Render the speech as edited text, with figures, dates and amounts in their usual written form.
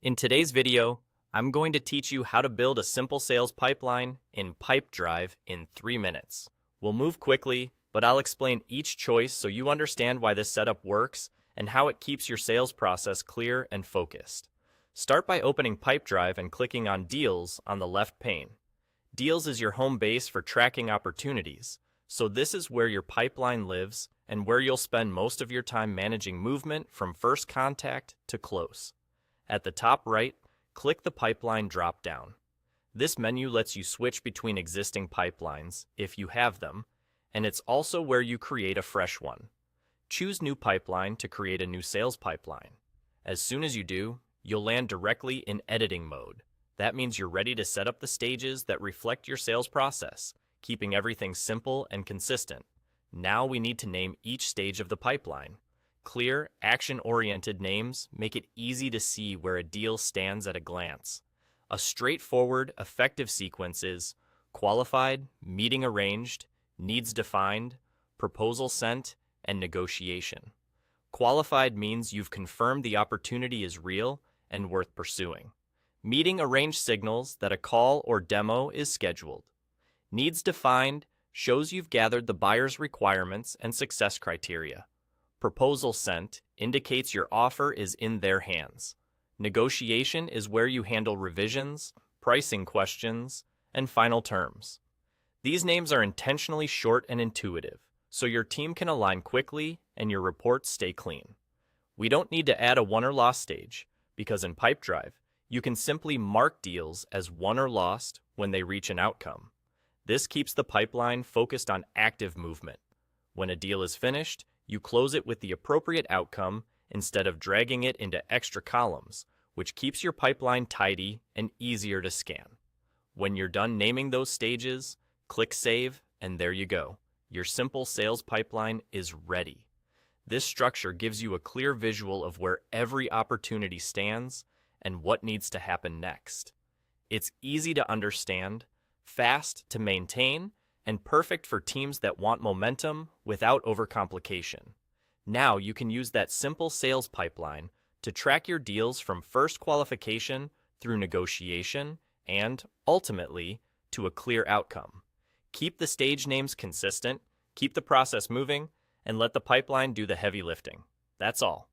In today's video, I'm going to teach you how to build a simple sales pipeline in Pipedrive in 3 minutes. We'll move quickly, but I'll explain each choice so you understand why this setup works and how it keeps your sales process clear and focused. Start by opening Pipedrive and clicking on Deals on the left pane. Deals is your home base for tracking opportunities, so this is where your pipeline lives and where you'll spend most of your time managing movement from first contact to close. At the top right, click the Pipeline drop-down. This menu lets you switch between existing pipelines, if you have them, and it's also where you create a fresh one. Choose New Pipeline to create a new sales pipeline. As soon as you do, you'll land directly in editing mode. That means you're ready to set up the stages that reflect your sales process, keeping everything simple and consistent. Now we need to name each stage of the pipeline. Clear, action-oriented names make it easy to see where a deal stands at a glance. A straightforward, effective sequence is qualified, meeting arranged, needs defined, proposal sent, and negotiation. Qualified means you've confirmed the opportunity is real and worth pursuing. Meeting arranged signals that a call or demo is scheduled. Needs defined shows you've gathered the buyer's requirements and success criteria. Proposal sent indicates your offer is in their hands. Negotiation is where you handle revisions, pricing questions, and final terms. These names are intentionally short and intuitive, so your team can align quickly and your reports stay clean. We don't need to add a won or lost stage, because in Pipedrive, you can simply mark deals as won or lost when they reach an outcome. This keeps the pipeline focused on active movement. When a deal is finished, you close it with the appropriate outcome instead of dragging it into extra columns, which keeps your pipeline tidy and easier to scan. When you're done naming those stages, click Save, and there you go. Your simple sales pipeline is ready. This structure gives you a clear visual of where every opportunity stands and what needs to happen next. It's easy to understand, fast to maintain, and perfect for teams that want momentum without overcomplication. Now you can use that simple sales pipeline to track your deals from first qualification through negotiation and, ultimately, to a clear outcome. Keep the stage names consistent, keep the process moving, and let the pipeline do the heavy lifting. That's all.